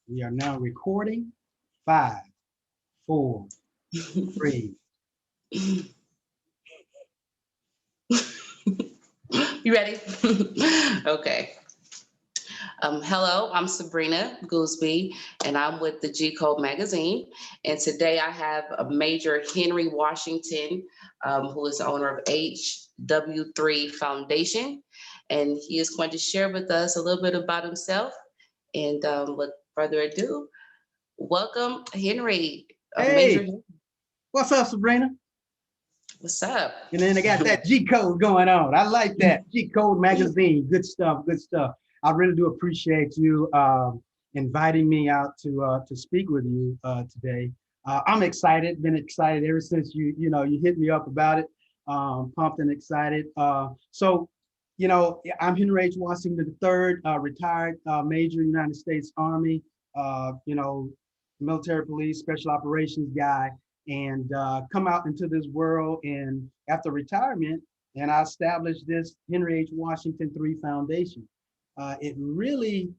We are now recording. 5, 4, 3. You ready? Okay. Hello, I'm Sabrina Gooseby, and I'm with the G Code magazine. And today I have a Major Henry Washington, who is the owner of HW3 Foundation, and he is going to share with us a little bit about himself. And with further ado, welcome, Henry. Major Hey, Henry. what's up, Sabrina? What's up? And then I got that G Code going on. I like that. G Code magazine. Good stuff. Good stuff. I really do appreciate you inviting me out to speak with you today. I'm excited. Been excited ever since you hit me up about it. Pumped and excited. I'm Henry H. Washington III, retired Major United States Army. Uh, you know, Military police, special operations guy, and come out into this world. And after retirement, and I established this Henry H. Washington III Foundation. It really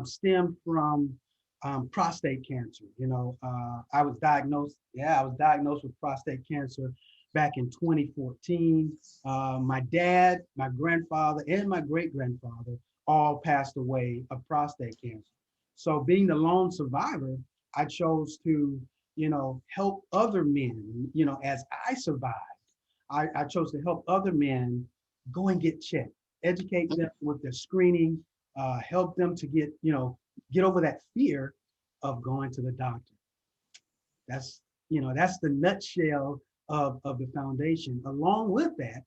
stemmed from prostate cancer. I was diagnosed. Yeah, I was diagnosed with prostate cancer back in 2014. My dad, my grandfather, and my great grandfather all passed away of prostate cancer. So, being the lone survivor, I chose to, help other men, as I survived. I chose to help other men go and get checked, educate them with their screening, help them to get over that fear of going to the doctor. That's the nutshell of the foundation. Along with that,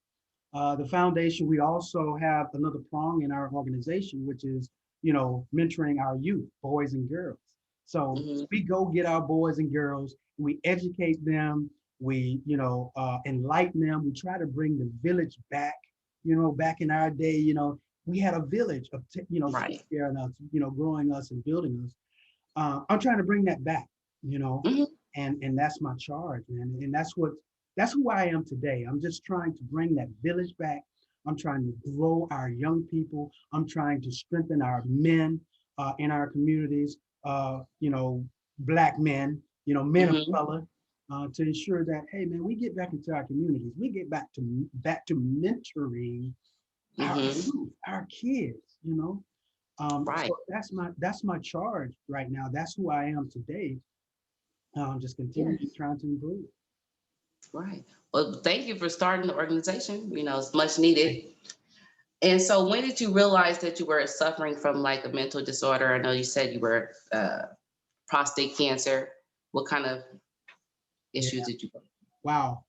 the foundation, we also have another prong in our organization, which is, mentoring our youth, boys and girls. So Mhm. we go get our boys and girls, we educate them, we, enlighten them. We try to bring the village back. Back in our day, we had a village of, taking Right. care of us, growing us and building us. I'm trying to bring that back, you know, Mhm. and that's my charge, man. And that's who I am today. I'm just trying to bring that village back. I'm trying to grow our young people. I'm trying to strengthen our men in our communities. Black men, men of Mhm. color, to ensure that, hey, man, we get back into our communities. We get back to mentoring our Mhm. youth, our kids. Right. So that's my charge right now. That's who I am today. Just Yeah. continuing trying to improve. Right. Well, thank you for starting the organization. It's much Thank needed. And so, when did you realize that you were suffering from like a mental disorder? I know you said you were prostate cancer. What kind of you. issues Yeah. did you? Wow.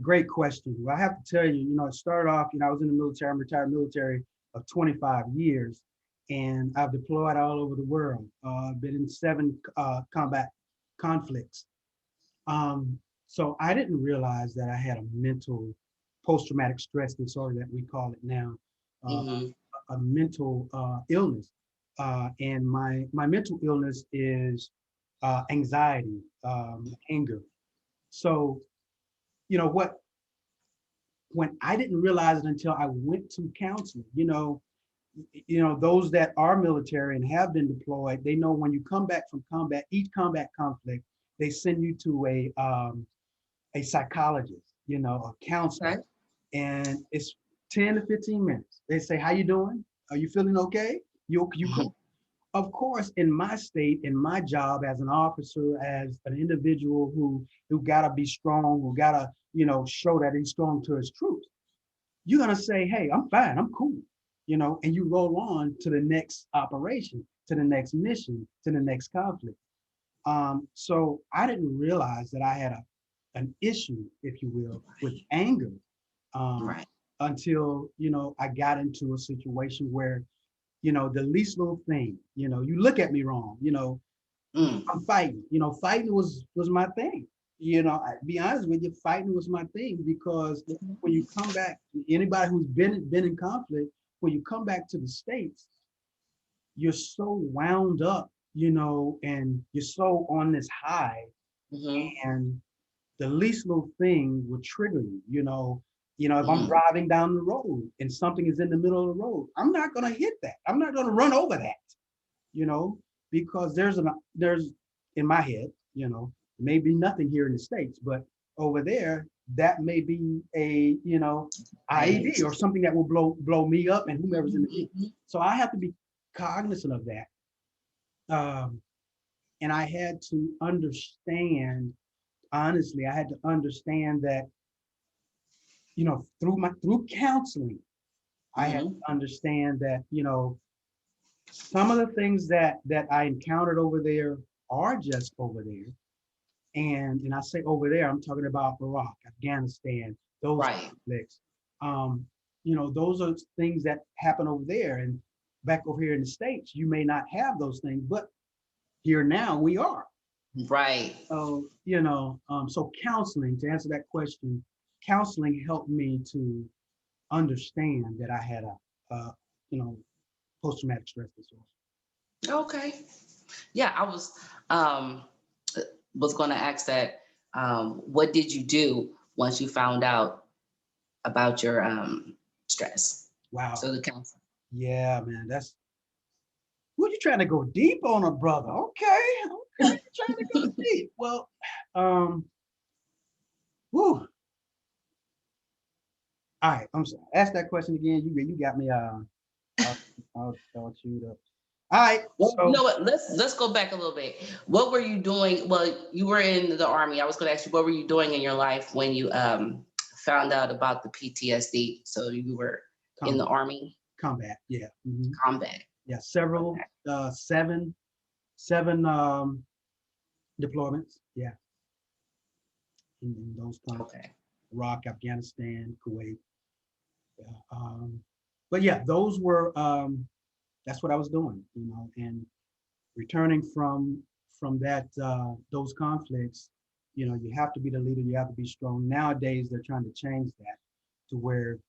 Great question. Well, I have to tell you, it started off, I was in the military. I'm retired military of 25 years, and I've deployed all over the world. Been in 7 combat conflicts. So I didn't realize that I had a mental post-traumatic stress disorder that we call it now, uh, Mm-hmm. a mental illness. And my mental illness is anxiety, anger. So, what when I didn't realize it until I went to counseling. Those that are military and have been deployed, they know when you come back from combat, each combat conflict, they send you to a psychologist, a counselor, Okay. and it's 10 to 15 minutes. They say, "How you doing? Are you feeling okay? You Mhm. cool?" Of course, in my state, in my job as an officer, as an individual who gotta be strong, who gotta show that he's strong to his troops, you're gonna say, "Hey, I'm fine, I'm cool," and you roll on to the next operation, to the next mission, to the next conflict. So I didn't realize that I had an issue, if you will, with anger um, Right. until I got into a situation where the least little thing, you look at me wrong, Mm. I'm fighting. Fighting was my thing. I be honest with you, fighting was my thing because when you come back, anybody who's been in conflict, when you come back to the States, you're so wound up, and you're so on this high, Mm-hmm. and the least little thing would trigger you. If I'm Mm. driving down the road and something is in the middle of the road, I'm not gonna hit that. I'm not gonna run over that. you know, because there's in my head, you know, maybe nothing here in the States, but over there, that may be a, you know, Right. IED or something that will blow me up and whomever's in the group. Mhm. So I have to be cognizant of that. And I had to understand, honestly, I had to understand that, you know, through counseling, I had Mhm. to understand that, you know, some of the things that I encountered over there are just over there. And I say over there, I'm talking about Iraq, Afghanistan, those Right. conflicts. Um, you know, those are things that happen over there. And back over here in the States, you may not have those things, but here now we are. Right. So, you know, so counseling, to answer that question, counseling helped me to understand that I had you know, post-traumatic stress disorder. Okay. Yeah, I um was going to ask that. What did you do once you found out about your stress? Wow. So the counselor. Yeah, man, that's Well, you trying to go deep on a brother. Okay, okay, you're trying to go deep. Well, um, whew. All right, I'm sorry. Ask that question again. You got me all, all chewed up. All right, Well, you so know what? Let's go back a little bit. What were you doing? Well, you were in the army. I was going to ask you, what were you doing in your life when you found out about the PTSD? So you were in the combat, army combat, yeah, combat. yeah, several, Okay. seven deployments, yeah, in those countries, Okay. Iraq, Afghanistan, Kuwait, yeah. But yeah, those were that's what I was doing, you know, and returning from that those conflicts, you know, you have to be the leader, you have to be strong. Nowadays they're trying to change that to where,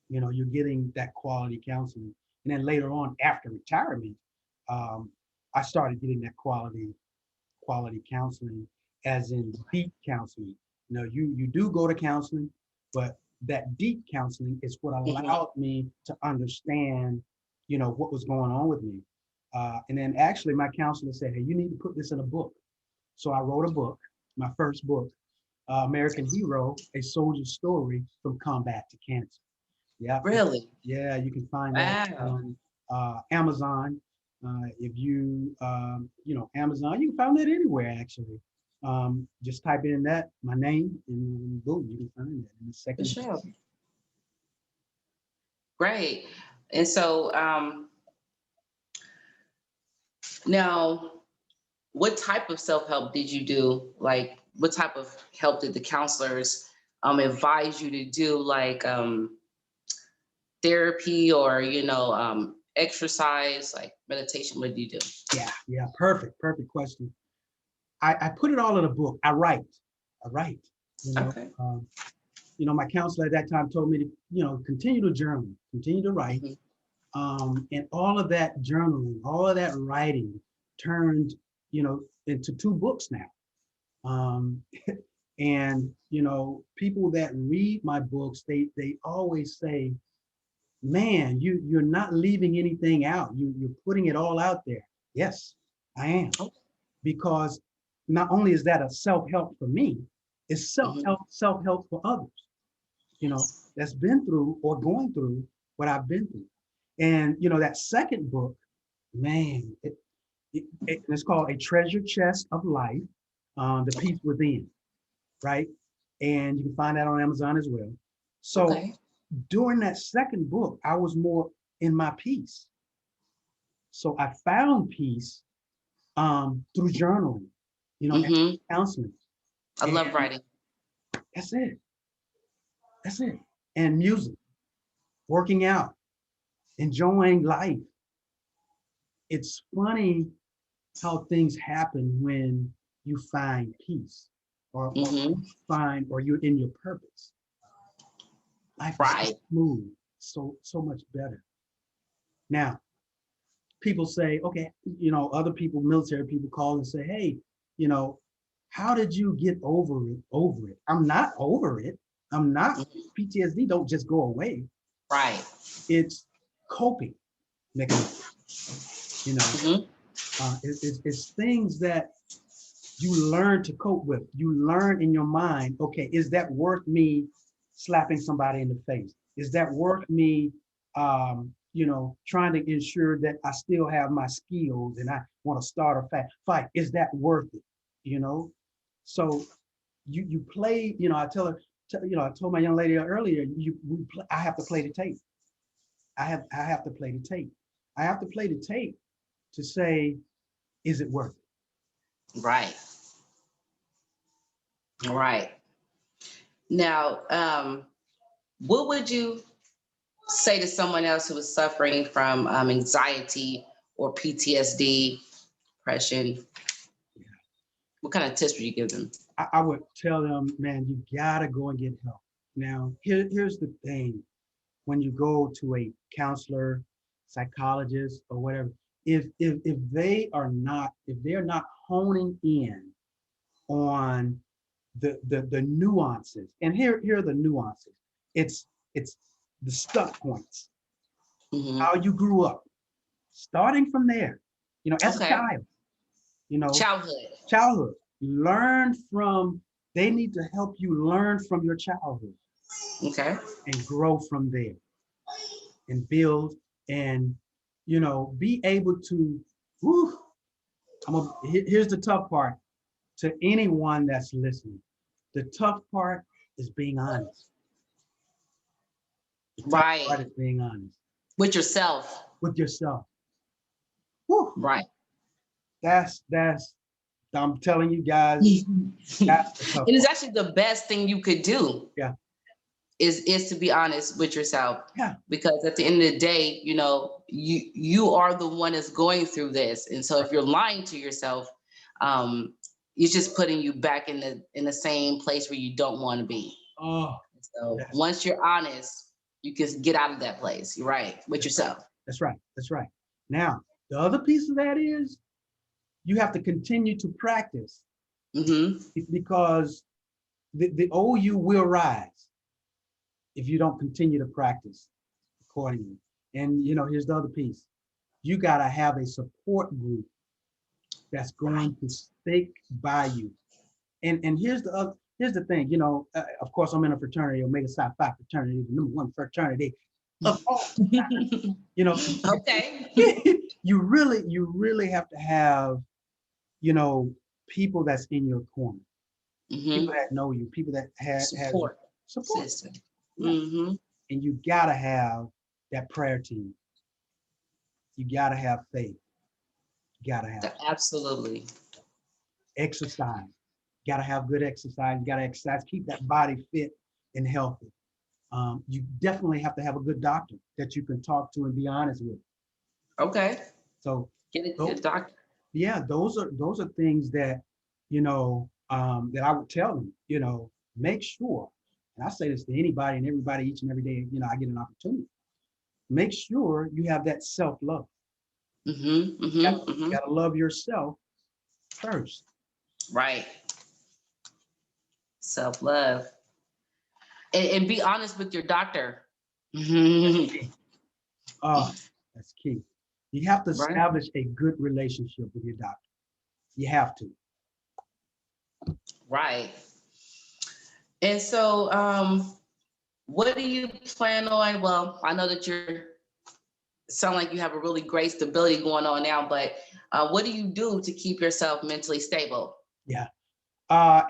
you know, you're getting that quality counseling. And then later on after retirement, um, I started getting that quality counseling, as in deep counseling. You know, you do go to counseling, but that deep counseling is what Mhm. allowed me to understand, you know, what was going on with me. And then actually my counselor said, hey, you need to put this in a book. So I wrote a book, my first book, American Hero, A Soldier's Story from Combat to Cancer. Yeah, Really? yeah, you can find that Wow. on Amazon. If you, you know, Amazon, you can find that anywhere actually. Just type in that, my name, and boom, you can find that in the For second. sure. Great. And so now, what type of self-help did you do? Like, what type of help did the counselors advise you to do? Like therapy or, exercise, like meditation? What do you do? Yeah, yeah, perfect question. I put it all in a book. I write. You know, Okay. you know, my counselor at that time told me to, you know, continue to journal, continue to write. Hmm. And all of that journaling, all of that writing turned, you know, into two books now. Um, and you know, people that read my books, they always say, "Man, you're not leaving anything out. You're putting it all out there." Yes, I am, Oh, because not only is that a self-help for me, it's hmm. self-help for others, you know, that's been through or going through what I've been through. And you know, that second book, man, it's called A Treasure Chest of Life, The Peace Within, right? And you can find that on Amazon as well. So Okay. during that second book, I was more in my peace. So I found peace through journaling, you know, and Hmm. counseling. I And love writing. that's it. That's it. And music, working out, enjoying life. It's funny how things happen when you find peace, or Hmm. find, or you're in your purpose. Life is so Right. smooth, so much better. Now, people say, okay, you know, other people, military people call and say, hey, you know, how did you get over it? I'm not over it. I'm not. Mhm. PTSD don't just go away. Right. It's coping mechanism. You know, Mhm. it's things that you learn to cope with. You learn in your mind, okay, is that worth me slapping somebody in the face? Is that worth me, trying to ensure that I still have my skills and I want to start a fight? Is that worth it? You know, so you play. I told my young lady earlier, I have to play the tape. I have to play the tape. I have to play the tape to say, is it worth it? Right. Right. Now, what would you say to someone else who is suffering from anxiety or PTSD, depression? What kind of tips would you give them? I would tell them, man, you gotta go and get help. Now, here's the thing. When you go to a counselor, psychologist, or whatever, if they're not honing in on the nuances, and here are the nuances. It's the stuck points, Hmm. how you grew up, starting from there, as a Okay. child, you know, Childhood. childhood. Learn from, they need to help you learn from your childhood Okay. and grow from there and build and, be able to, whew, here's the tough part to anyone that's listening. The tough part is being honest. The tough Right. part is being honest With yourself. with yourself. Whew, Right. that's, I'm telling you guys, And that's the tough it's part. actually the best thing you could do Yeah, is to be honest with yourself. yeah, Because at the end of the day, you are the one that's going through this. And so if you're lying to yourself, um, it's just putting you back in the same place where you don't want to be. oh, So that's once you're honest, you can get out of that place. You're right with that's right. yourself. That's right. That's right. Now, the other piece of that is you have to continue to practice Hmm. because the old you will rise if you don't continue to practice accordingly. And here's the other piece. You got to have a support group that's Right. going to stick by you. And here's the thing, of course I'm in a fraternity, Omega Psi Phi fraternity, the number one fraternity of all time. You know, Okay. you really have to have, you know, people that's in your corner, people Hmm. that know you, people that has Support support. system. Yeah. Hmm. And you gotta have that prayer team. You gotta have faith. You gotta have Absolutely. exercise. You gotta have good exercise. You gotta exercise, keep that body fit and healthy. You definitely have to have a good doctor that you can talk to and be honest with. Okay. So, Get a tho- good doctor. yeah, those are things that that I would tell them. Make sure, and I say this to anybody and everybody each and every day. I get an opportunity. Make sure you have that self love. Hmm. You Hmm. gotta, you Hmm. gotta love yourself first. Right. Self love. And be honest with your doctor. That's Mhm. key. Oh, that's key. You have to Right. establish a good relationship with your doctor. You have to. Right. And so, what do you plan on? Well, I know that you're sound like you have a really great stability going on now, but what do you do to keep yourself mentally stable? Yeah.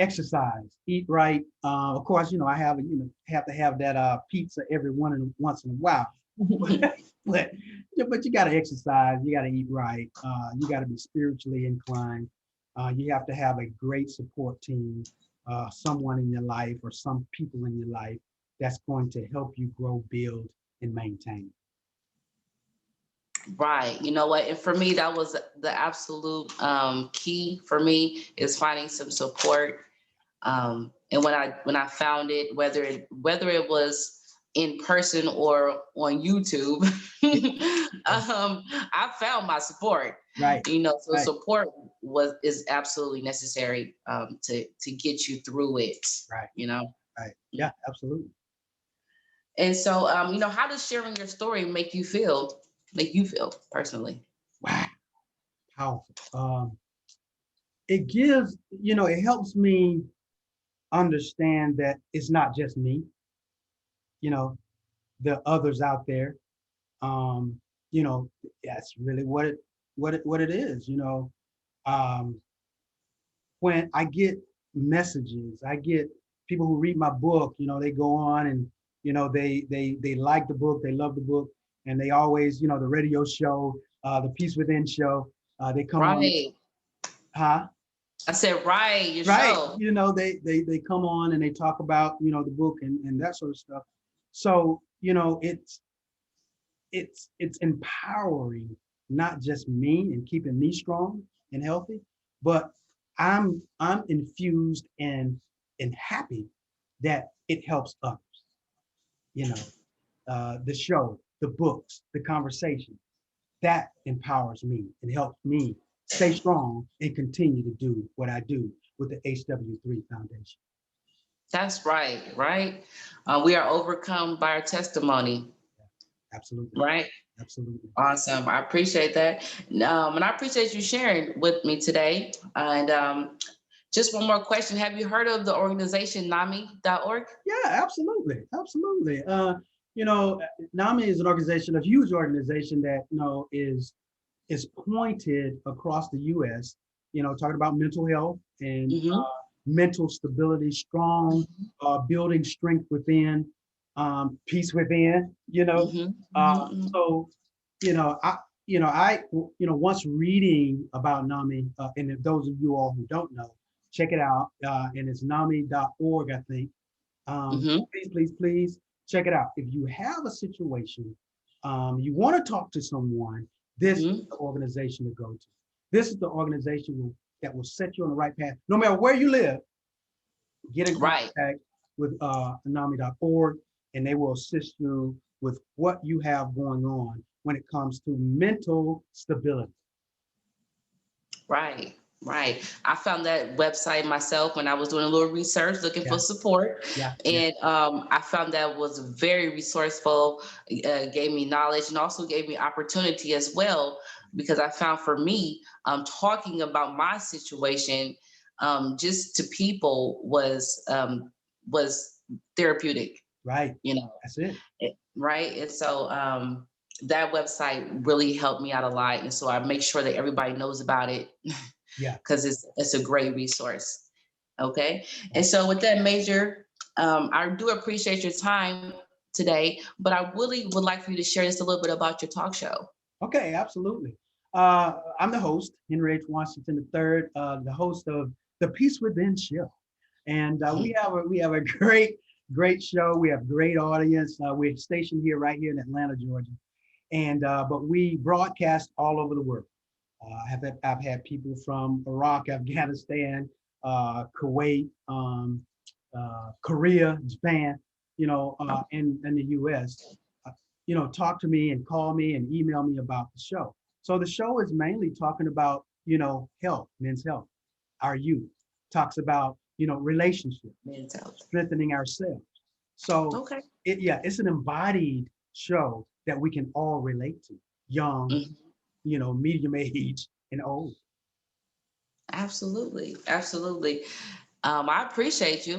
Exercise, eat right. Of course, I have to have that pizza every once in a while. but but you got to exercise. You got to eat right. You got to be spiritually inclined. You have to have a great support team, someone in your life or some people in your life that's going to help you grow, build, and maintain. Right. You know what? And for me, that was the absolute key for me is finding some support. And when I found it, whether it was in person or on YouTube, I found my support. Right, So right, support is absolutely necessary to get you through it. right, You know. right. Yeah, absolutely. And so, how does sharing your story make you feel personally? Wow. Powerful. It gives, it helps me understand that it's not just me, you know, the others out there. Um, that's really what it is. Um, when I get messages, I get people who read my book, they go on and they like the book, they love the book, and they always, the radio show, the Peace Within show, they come on, Right. huh? I said, right, your Right. show. They come on and they talk about, the book and that sort of stuff. So, it's empowering, not just me and keeping me strong and healthy, but I'm infused and happy that it helps others. You know, the show, the books, the conversation, that empowers me and helps me stay strong and continue to do what I do with the HW3 Foundation. That's right, right. We are overcome by our testimony, Absolutely. right? Absolutely. Awesome. I appreciate that. And I appreciate you sharing with me today. And just one more question. Have you heard of the organization NAMI.org? Yeah, absolutely. Absolutely. You know, NAMI is an organization, a huge organization that, is pointed across the US, talking about mental health and Mm-hmm. mental stability, strong, building strength within, peace within, Mm-hmm. Mm-hmm. so, once reading about NAMI, and if those of you all who don't know, check it out. And it's NAMI.org, I think. Mm-hmm. Please check it out. If you have a situation, you want to talk to someone, this is Mm-hmm. the organization to go to. This is the organization that will set you on the right path. No matter where you live, get in Right. contact with NAMI.org, and they will assist you with what you have going on when it comes to mental stability. Right. Right. I found that website myself when I was doing a little research looking for Yeah, support. yeah, yeah. And I found that was very resourceful, gave me knowledge and also gave me opportunity as well, because I found for me, talking about my situation just to people was therapeutic, Right. you know. That's it. Right. And so that website really helped me out a lot. And so I make sure that everybody knows about it Yeah. because it's a great resource. Okay. And Yeah. so with that, Major, I do appreciate your time today, but I really would like for you to share just a little bit about your talk show. Okay, absolutely. I'm the host, Henry H. Washington III, the host of the Peace Within show, and we have a great show. We have great audience. We're stationed right here in Atlanta, Georgia, and but we broadcast all over the world. I've had people from Iraq, Afghanistan, Kuwait, Korea, Japan, and the U.S. Talk to me and call me and email me about the show. So the show is mainly talking about, health, men's health, our youth, talks about, relationships, Mental. strengthening ourselves. So Okay. it's an embodied show that we can all relate to, young, Mhm. medium age and old. Absolutely. Absolutely. I appreciate you,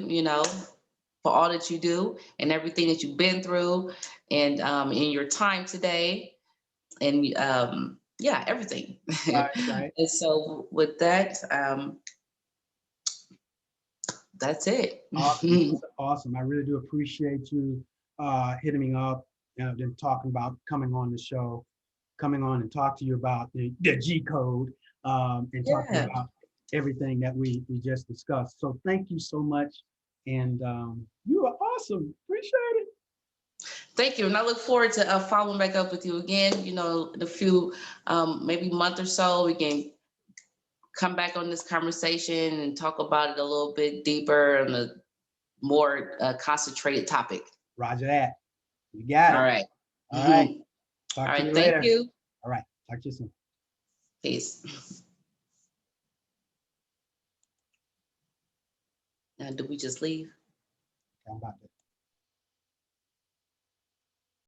for all that you do and everything that you've been through and in your time today. And yeah, everything. Right, right. And so with that, that's it. Awesome, awesome. I really do appreciate you hitting me up and talking about coming on the show, coming on and talk to you about the G code and talking Yeah, about everything that we just discussed. So thank you so much. And you are awesome. Appreciate it. thank you. And I look forward to following back up with you again, in a few, maybe month or so, we can come back on this conversation and talk about it a little bit deeper and a more concentrated topic. Roger that. You got All it. right. All right. All Talk to right. you Thank later. you. All right. Talk to you soon. Peace. Now, do we just leave? I'm about to.